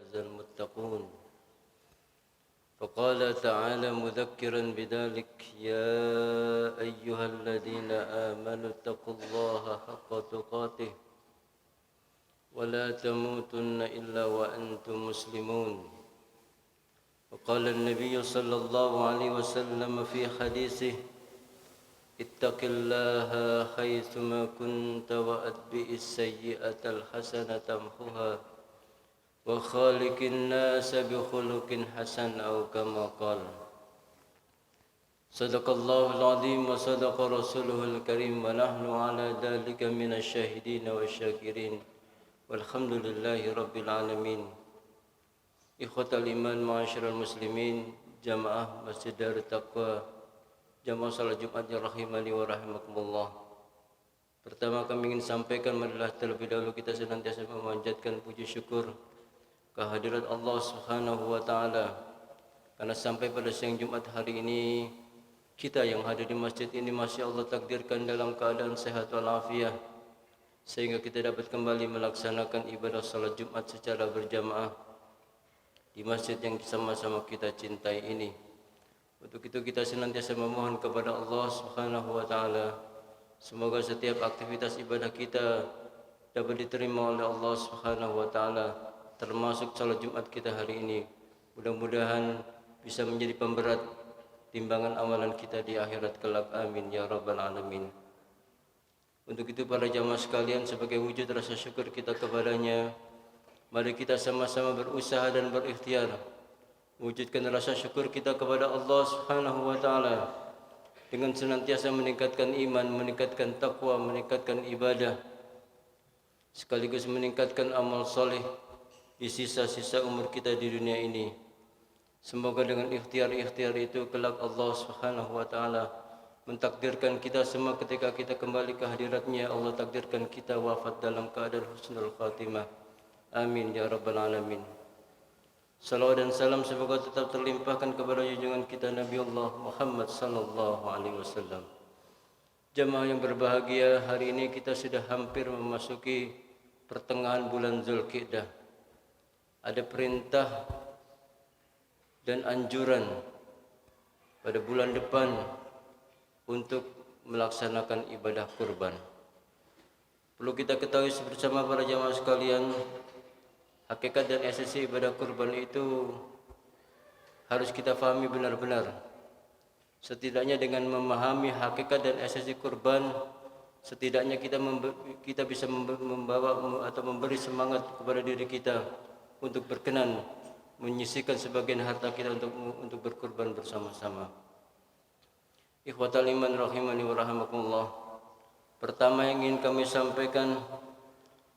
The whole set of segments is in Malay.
فاز المتقون. فقال تعالى مذكرا بذلك: يا أيها الذين آمنوا اتقوا الله حق تقاته ولا تموتن إلا وأنتم مسلمون. وقال النبي صلى الله عليه وسلم في حديثه: اتق الله حيثما كنت وأتبع السيئة الحسنة تمحها وخالق الناس بخلق حسن أو كما قال. صدق الله العظيم وصدق رسوله الكريم ونحن على ذلك من الشاهدين والشاكرين والحمد لله رب العالمين. Ikhwatal iman ma'asyiral muslimin, jamaah Masjid Darut Taqwa, jamaah salat Jumat yang rahimani wa rahimakumullah. Pertama kami ingin sampaikan adalah terlebih dahulu kita senantiasa memanjatkan puji syukur kehadirat Allah Subhanahu wa taala karena sampai pada siang Jumat hari ini kita yang hadir di masjid ini masih Allah takdirkan dalam keadaan sehat walafiat sehingga kita dapat kembali melaksanakan ibadah salat Jumat secara berjamaah di masjid yang sama-sama kita cintai ini. Untuk itu kita senantiasa memohon kepada Allah Subhanahu wa taala semoga setiap aktivitas ibadah kita dapat diterima oleh Allah Subhanahu wa taala, termasuk salat Jumat kita hari ini. Mudah-mudahan bisa menjadi pemberat timbangan amalan kita di akhirat kelak. Amin ya rabbal alamin. Untuk itu para jamaah sekalian, sebagai wujud rasa syukur kita kepadanya, mari kita sama-sama berusaha dan berikhtiar wujudkan rasa syukur kita kepada Allah Subhanahu wa taala dengan senantiasa meningkatkan iman, meningkatkan takwa, meningkatkan ibadah, sekaligus meningkatkan amal soleh di sisa-sisa umur kita di dunia ini. Semoga dengan ikhtiar-ikhtiar itu kelak Allah Subhanahu wa taala mentakdirkan kita semua ketika kita kembali ke hadiratnya. Allah takdirkan kita wafat dalam keadaan husnul khatimah. Amin ya rabbal alamin. Salawat dan salam semoga tetap terlimpahkan kepada junjungan kita Nabi Allah Muhammad sallallahu alaihi wasallam. Jamaah yang berbahagia, hari ini kita sudah hampir memasuki pertengahan bulan Zulqa'dah. Ada perintah dan anjuran pada bulan depan untuk melaksanakan ibadah kurban. Perlu kita ketahui bersama para jamaah sekalian, hakikat dan esensi ibadah kurban itu harus kita fahami benar-benar. Setidaknya dengan memahami hakikat dan esensi kurban, setidaknya kita bisa membawa atau memberi semangat kepada diri kita untuk berkenan menyisihkan sebagian harta kita untuk berkurban bersama-sama. Ikhwatal iman rahimani wa rahimakumullah. Pertama yang ingin kami sampaikan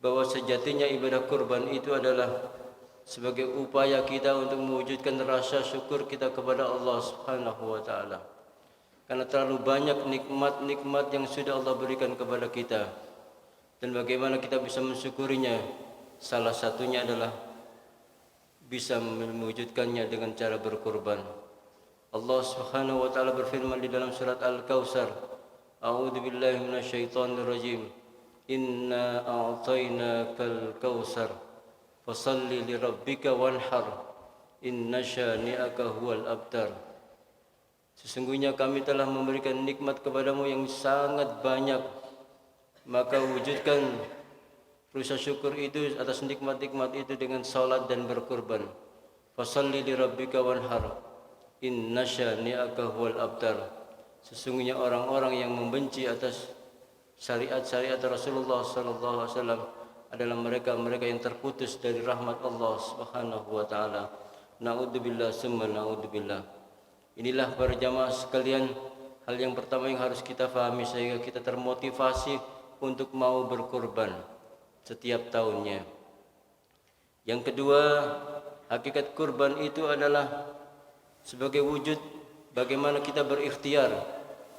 bahwa sejatinya ibadah kurban itu adalah sebagai upaya kita untuk mewujudkan rasa syukur kita kepada Allah Subhanahu wa taala. Karena terlalu banyak nikmat-nikmat yang sudah Allah berikan kepada kita. Dan bagaimana kita bisa mensyukurinya? Salah satunya adalah bisa mewujudkannya dengan cara berkurban. Allah Subhanahu wa taala berfirman di dalam surat Al-Kautsar, A'udzu billahi minasyaitonir rajim. Inna a'tainakal kautsar fasalli lirabbika wanhar inna syani'aka huwal abtar. Sesungguhnya kami telah memberikan nikmat kepadamu yang sangat banyak, maka wujudkan rasa syukur itu atas nikmat-nikmat itu dengan salat dan berkurban. Fasalli lirabbika wanhar inna syani'aka huwal abtar. Sesungguhnya orang-orang yang membenci atas syariat-syariat Rasulullah sallallahu alaihi wasallam adalah mereka yang terputus dari rahmat Allah Subhanahu wa taala. Naudzubillah summa naudzubillah. Inilah para jamaah sekalian, hal yang pertama yang harus kita fahami sehingga kita termotivasi untuk mau berkurban setiap tahunnya. Yang kedua, hakikat kurban itu adalah sebagai wujud bagaimana kita berikhtiar,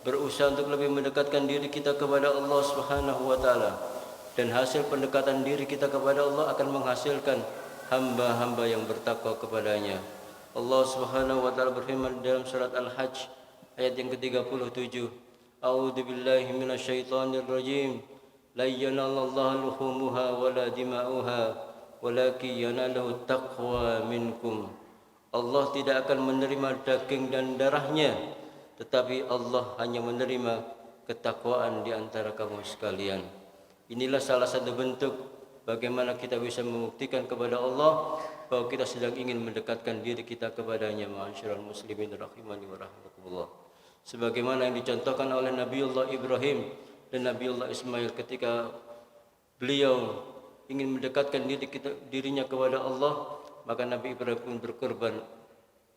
berusaha untuk lebih mendekatkan diri kita kepada Allah Subhanahu wa taala, dan hasil pendekatan diri kita kepada Allah akan menghasilkan hamba-hamba yang bertakwa kepadanya. Allah Subhanahu wa taala berfirman dalam surat Al-Hajj ayat yang ke-37, A'udzu billahi minasyaitonir rajim. La yanalallahu luhumuha wala dima'uha walakin yanaluhu taqwa minkum. Allah tidak akan menerima daging dan darahnya, tetapi Allah hanya menerima ketakwaan di antara kamu sekalian. Inilah salah satu bentuk bagaimana kita bisa membuktikan kepada Allah bahwa kita sedang ingin mendekatkan diri kita kepadanya. Ma'asyiral muslimin rahimani wa rahmatullah. Sebagaimana yang dicontohkan oleh Nabiullah Ibrahim dan Nabiullah Ismail ketika beliau ingin mendekatkan dirinya kepada Allah, maka Nabi Ibrahim pun berkorban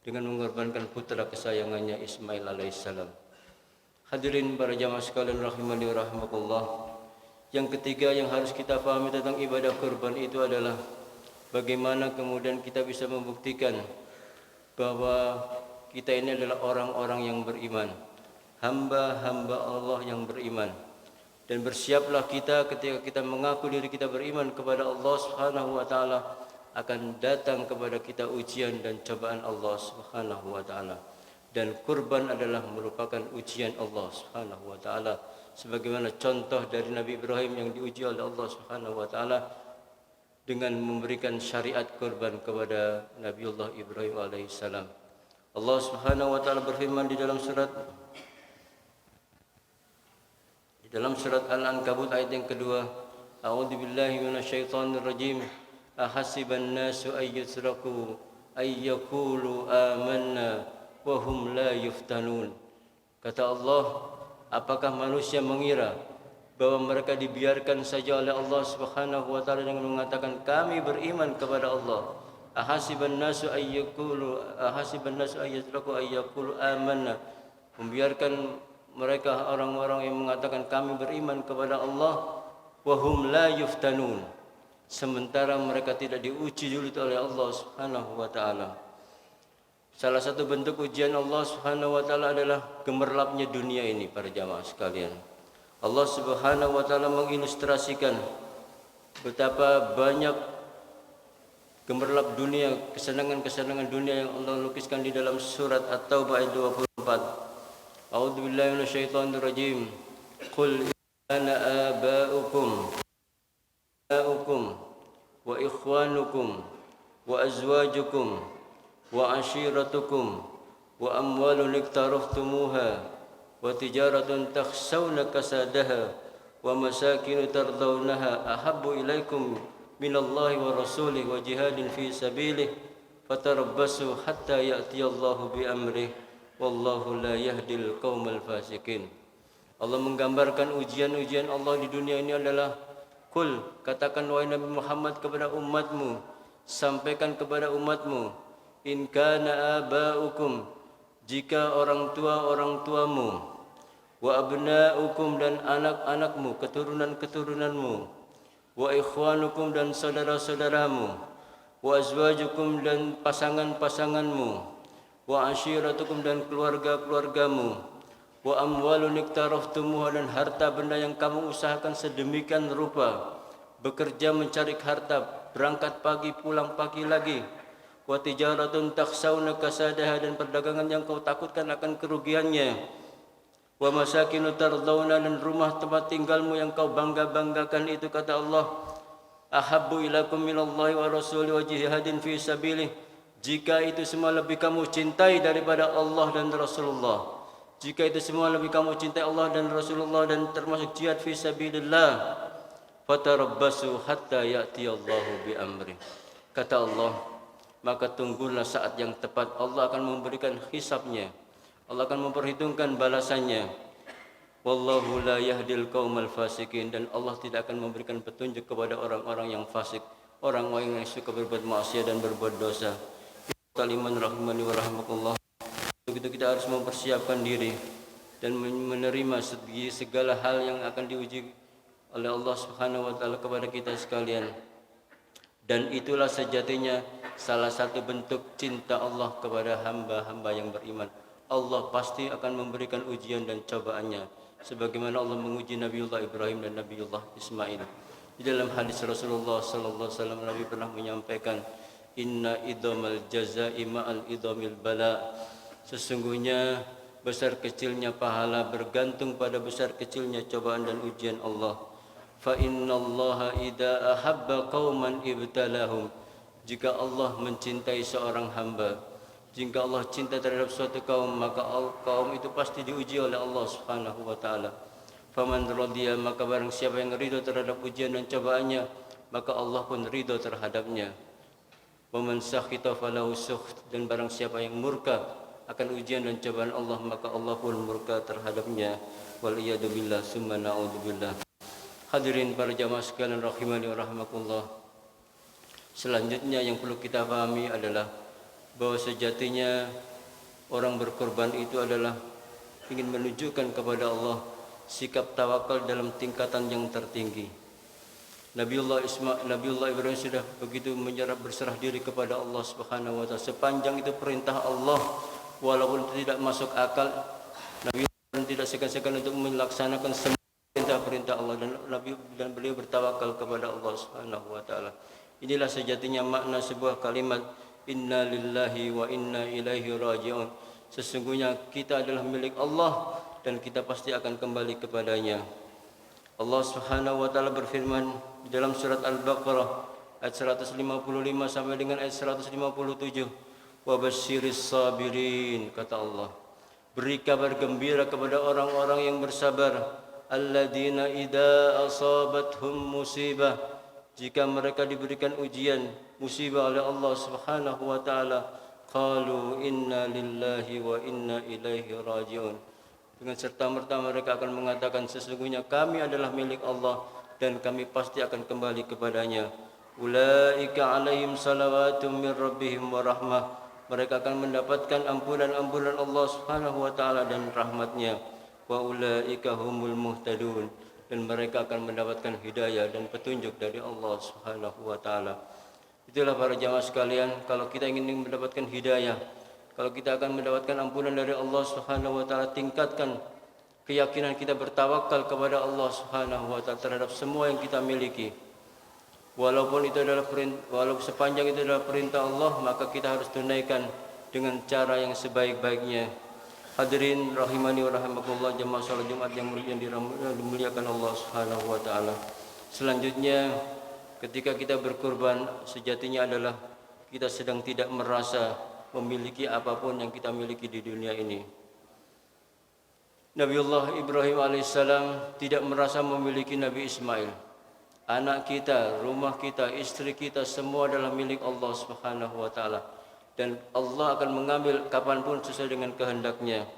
dengan mengorbankan putra kesayangannya Ismail alaihissalam. Hadirin para jamaah sekalian rahimani wa rahmatullah. Yang ketiga yang harus kita pahami tentang ibadah kurban itu adalah bagaimana kemudian kita bisa membuktikan bahwa kita ini adalah orang-orang yang beriman, hamba-hamba Allah yang beriman. Dan bersiaplah kita ketika kita mengaku diri kita beriman kepada Allah Subhanahu wa taala, akan datang kepada kita ujian dan cobaan Allah Subhanahu wa taala. Dan kurban adalah merupakan ujian Allah Subhanahu wa taala, sebagaimana contoh dari Nabi Ibrahim yang diuji oleh Allah Subhanahu wa taala dengan memberikan syariat kurban kepada Nabiullah Ibrahim alaihissalam. Allah Subhanahu wa taala berfirman di dalam surat Al-Ankabut ayat yang kedua, A'udzubillahi minasyaitonirrajim. Ahasiban nasu ayyusraku ayyakulu amanna wa hum la yuftanun. Kata Allah, apakah manusia mengira bahwa mereka dibiarkan saja oleh Allah Subhanahu wa taala dengan mengatakan kami beriman kepada Allah. Ahasiban nasu ayyusraku ayyakulu amanna. Membiarkan mereka orang-orang yang mengatakan kami beriman kepada Allah wa hum la yuftanun, sementara mereka tidak diuji dulu oleh Allah Subhanahu wa taala. Salah satu bentuk ujian Allah Subhanahu wa taala adalah gemerlapnya dunia ini para jamaah sekalian. Allah Subhanahu wa taala mengilustrasikan betapa banyak gemerlap dunia, kesenangan-kesenangan dunia yang Allah lukiskan di dalam surat At-Taubah ayat 24. A'udzubillahi minasyaitonirrajim. Qul inna aba'ukum wa ikhwanukum wa azwajukum wa ashiratukum wa amwalun iktaraftumuha wa tijaratun takhshawna kasadaha wa masakin tardawnaha ahabbu ilaikum minallahi wa rasulihi wa jihadin fi sabilihi fatarabbasu hatta ya'tiyallahu bi amrihi wallahu la yahdil qaumal fasikin. Allah menggambarkan ujian-ujian Allah di dunia ini adalah Kul, katakan wahai Nabi Muhammad kepada umatmu, sampaikan kepada umatmu, in kana aba'ukum, jika orang tuamu, wa abna'ukum dan anak-anakmu, keturunan-keturunanmu, wa ikhwanukum dan saudara-saudaramu, wa azwajukum dan pasangan-pasanganmu, wa ashiratukum dan keluarga-keluargamu, wa amwalun iktaraftumuha dan harta benda yang kamu usahakan sedemikian rupa, bekerja mencari harta, berangkat pagi pulang pagi lagi, wa tijaratun takhshawna kasadaha dan perdagangan yang kau takutkan akan kerugiannya, wa masakinu tardawna dan rumah tempat tinggalmu yang kau bangga-banggakan itu, kata Allah, ahabbu ilakum minallahi wa rasulihi wa jihadin fi sabilihi, jika itu semua lebih kamu cintai daripada Allah dan Rasulullah, jika itu semua lebih kamu cintai Allah dan Rasulullah dan termasuk jihad fi sabilillah, fatarabbasu hatta ya'tiyallahu bi amri, kata Allah, maka tunggulah saat yang tepat, Allah akan memberikan hisabnya, Allah akan memperhitungkan balasannya. Wallahu la yahdil qaumal fasikin, dan Allah tidak akan memberikan petunjuk kepada orang-orang yang fasik, orang-orang yang suka berbuat maksiat dan berbuat dosa. Taliman rahimani wa rahmatullah. Untuk itu kita harus mempersiapkan diri dan menerima segala hal yang akan diuji oleh Allah Subhanahu wa taala kepada kita sekalian. Dan itulah sejatinya salah satu bentuk cinta Allah kepada hamba-hamba yang beriman. Allah pasti akan memberikan ujian dan cobaannya, sebagaimana Allah menguji Nabiullah Ibrahim dan Nabiullah Ismail. Di dalam hadis Rasulullah sallallahu alaihi wasallam, Nabi pernah menyampaikan, inna idhamal jazaa'i ma'al idhamil bala, sesungguhnya besar kecilnya pahala bergantung pada besar kecilnya cobaan dan ujian Allah. Fa innallaha idza ahabba qauman ibtalahum. Jika Allah mencintai seorang hamba, jika Allah cinta terhadap suatu kaum, maka kaum itu pasti diuji oleh Allah Subhanahu wa taala. Faman radiya, maka barang siapa yang ridha terhadap ujian dan cobaannya, maka Allah pun ridha terhadapnya. Wa man sakhita falahu sukht, dan barang siapa yang murka akan ujian dan cobaan Allah, maka Allah pun murka terhadapnya. Wal iyadu billah summa na'udzubillah. Hadirin para jamaah sekalian rahimani wa rahmakumullah. Selanjutnya yang perlu kita pahami adalah bahwa sejatinya orang berkorban itu adalah ingin menunjukkan kepada Allah sikap tawakal dalam tingkatan yang tertinggi. Nabiullah Ibrahim sudah begitu berserah diri kepada Allah Subhanahu wa taala. Sepanjang itu perintah Allah, walaupun tidak masuk akal, Nabi Ibrahim tidak segan-segan untuk melaksanakan semua perintah Allah, dan beliau bertawakal kepada Allah Subhanahu wa taala. Inilah sejatinya makna sebuah kalimat inna lillahi wa inna ilaihi raji'un. Sesungguhnya kita adalah milik Allah dan kita pasti akan kembali kepadanya. Allah Subhanahu wa taala berfirman di dalam surat Al-Baqarah ayat 155 sampai dengan ayat 157. Wa basyiris sabirin, kata Allah, beri kabar gembira kepada orang-orang yang bersabar. Alladzina idza asabathum musibah, jika mereka diberikan ujian, musibah oleh Allah Subhanahu wa taala, qalu inna lillahi wa inna ilaihi raji'un. Dengan serta-merta mereka akan mengatakan sesungguhnya kami adalah milik Allah dan kami pasti akan kembali kepadanya. Ulaika alaihim salawatum min rabbihim wa rahmah. Mereka akan mendapatkan ampunan Allah Subhanahu wa taala dan rahmatnya. Wa ulaika humul muhtadun, dan mereka akan mendapatkan hidayah dan petunjuk dari Allah Subhanahu wa taala. Itulah para jamaah sekalian, kalau kita ingin mendapatkan hidayah, kalau kita akan mendapatkan ampunan dari Allah Subhanahu wa taala, tingkatkan keyakinan kita bertawakal kepada Allah Subhanahu wa taala terhadap semua yang kita miliki. Walaupun sepanjang itu adalah perintah Allah, maka kita harus tunaikan dengan cara yang sebaik-baiknya. Hadirin rahimani wa rahimakumullah, jemaah salat Jumat yang dimuliakan Allah Subhanahu wa taala. Selanjutnya, ketika kita berkorban, sejatinya adalah kita sedang tidak merasa memiliki apapun yang kita miliki di dunia ini. Nabiullah Ibrahim alaihissalam tidak merasa memiliki Nabi Ismail. Anak kita, rumah kita, istri kita, semua adalah milik Allah Subhanahu wa taala. Dan Allah akan mengambil kapanpun sesuai dengan kehendaknya.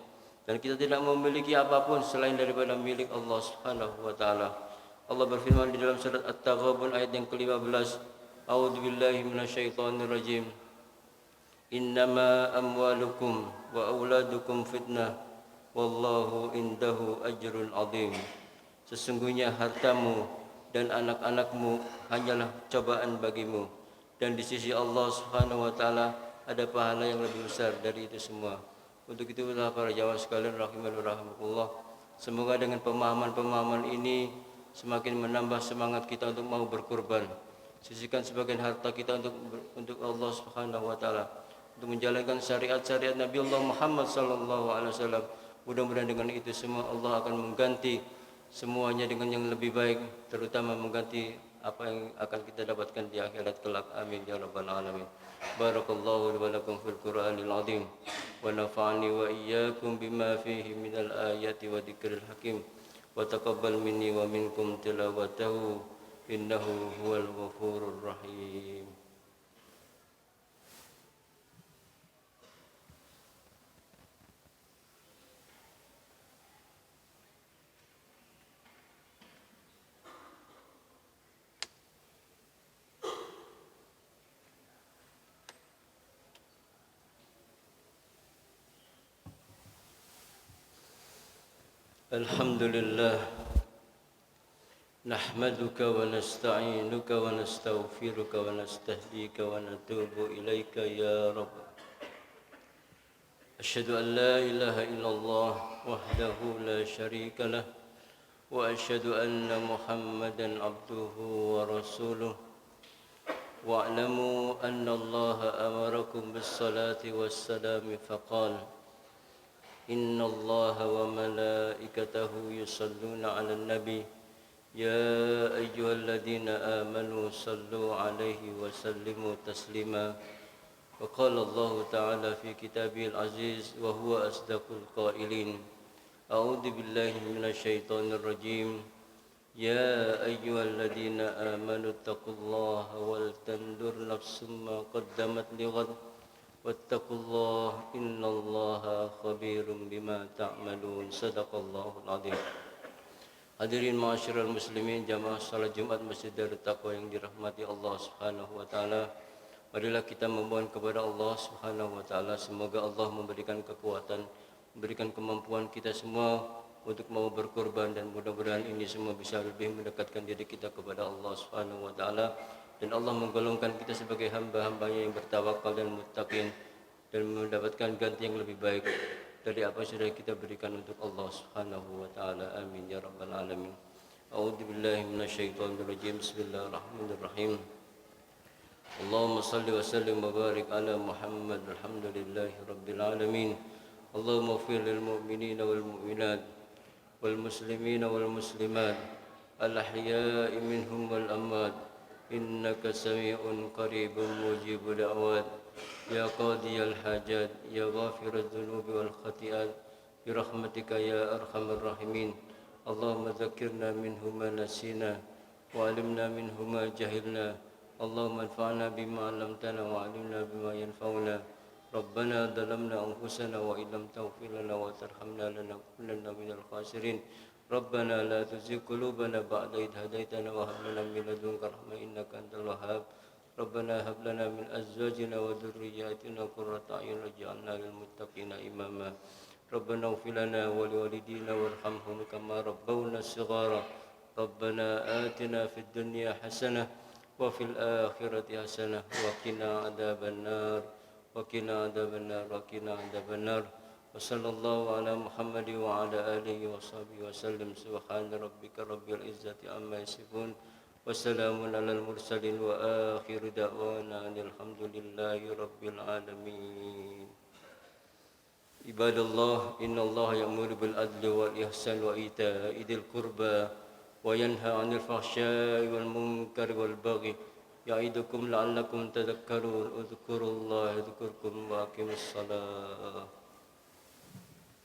Dan kita tidak memiliki apapun selain daripada milik Allah Subhanahu wa taala. Allah berfirman di dalam surat At-Taghabun ayat yang ke-15, A'udzubillahi minasyaitonirrajim. Innama amwalukum wa auladukum fitnah wallahu indahu ajrun azim. Sesungguhnya hartamu dan anak-anakmu hanyalah cobaan bagimu, dan di sisi Allah Subhanahu wa taala ada pahala yang lebih besar dari itu semua. Untuk itulah para jamaah sekalian rahimani wa rahimakumullah, semoga dengan pemahaman-pemahaman ini semakin menambah semangat kita untuk mau berkorban. Sisihkan sebagian harta kita untuk Allah Subhanahu wa taala, untuk menjalankan syariat-syariat Nabi Allah Muhammad sallallahu alaihi wasallam. Mudah-mudahan dengan itu semua Allah akan mengganti semuanya dengan yang lebih baik, terutama mengganti apa yang akan kita dapatkan di akhirat kelak. Amin ya rabbal alamin. Barakallahu wa lakum fil Qur'anil azim wa nafa'ani wa iyyakum bima fihi minal ayati wa dzikril hakim wa taqabbal minni wa minkum tilawatahu innahu huwal ghafurur rahim. Alhamdulillah, nahmaduka wa nasta'inuka wa nastaghfiruka wa nastahdika wa natubu ilaika ya Rabb. Asyhadu an la ilaha illallah wahdahu la syarika lah wa asyhadu anna Muhammadan abduhu wa rasuluh. Wa'lamu anna Allah amarakum bis salati was salami faqala Inna Allah wa malaikatahu yusalluna ala nabi يا أيها الذين آمنوا صلوا عليه وسلموا تسليما وقال الله تعالى في كتابه العزيز وهو أصدق القائلين أعوذ بالله من الشيطان الرجيم يا أيها الذين آمنوا اتقوا الله ولتنظر نفس ما قدمت لغد واتقوا الله إن الله خبير بما تعملون صدق الله العظيم. Hadirin ma'asyiral muslimin jamaah salat Jumat Masjid Darut Taqwa yang dirahmati Allah Subhanahu wa taala. Marilah kita memohon kepada Allah Subhanahu wa taala semoga Allah memberikan kekuatan, memberikan kemampuan kita semua untuk mau berkorban, dan mudah-mudahan ini semua bisa lebih mendekatkan diri kita kepada Allah Subhanahu wa taala, dan Allah menggolongkan kita sebagai hamba-hambanya yang bertawakal dan muttaqin dan mendapatkan ganti yang lebih baik dari apa yang sudah kita berikan untuk Allah Subhanahu wa taala. Amin ya rabbal alamin. A'udzu billahi minasyaitonir rajim. Bismillahirrahmanirrahim. Allahumma shalli wa sallim wa barik ala Muhammad. Alhamdulillahi rabbil alamin. Allahumma ighfir lil mu'minina wal mu'minat wal muslimina wal muslimat al ahya'i minhum wal amwat innaka sami'un qaribun mujibud da'wat. Ya qadiyal hajat, ya ghafirad dhunubi wal khati'at, birahmatika ya arhamar rahimin. Allahumma dzakirna minhu ma nasina wa alimna minhu ma jahilna. Allahumma anfa'na bima 'allamtana wa 'allimna bima yanfa'una. Rabbana dhalamna anfusana wa illam taghfir lana wa tarhamna lanakunanna minal khasirin. Rabbana la tuzigh qulubana ba'da idh hadaitana wa hab lana min ladunka rahmah innaka antal wahhab. ربنا هب لنا من أزواجنا وذرياتنا قرة أعين واجعلنا للمتقين إماما ربنا اغفر لنا ولوالدينا وارحمهم كما ربونا صغارا ربنا آتنا في الدنيا حسنة وفي الآخرة حسنة وقنا عذاب النار وقنا عذاب النار وقنا عذاب النار وصلى الله على محمد وعلى آله وصحبه وسلم سبحان ربك رب العزة عما يصفون wassalamun alal mursalin wa akhiru da'wana alhamdulillahi rabbil alamin. Ibadallah, innallaha ya'muru bil adli wal ihsan wa ita'i dzil qurba wa yanha 'anil fahsya'i wal munkari wal baghi ya'idukum la'allakum tadhakkarun. Udhkurullaha yadhkurkum wa aqimus shalah.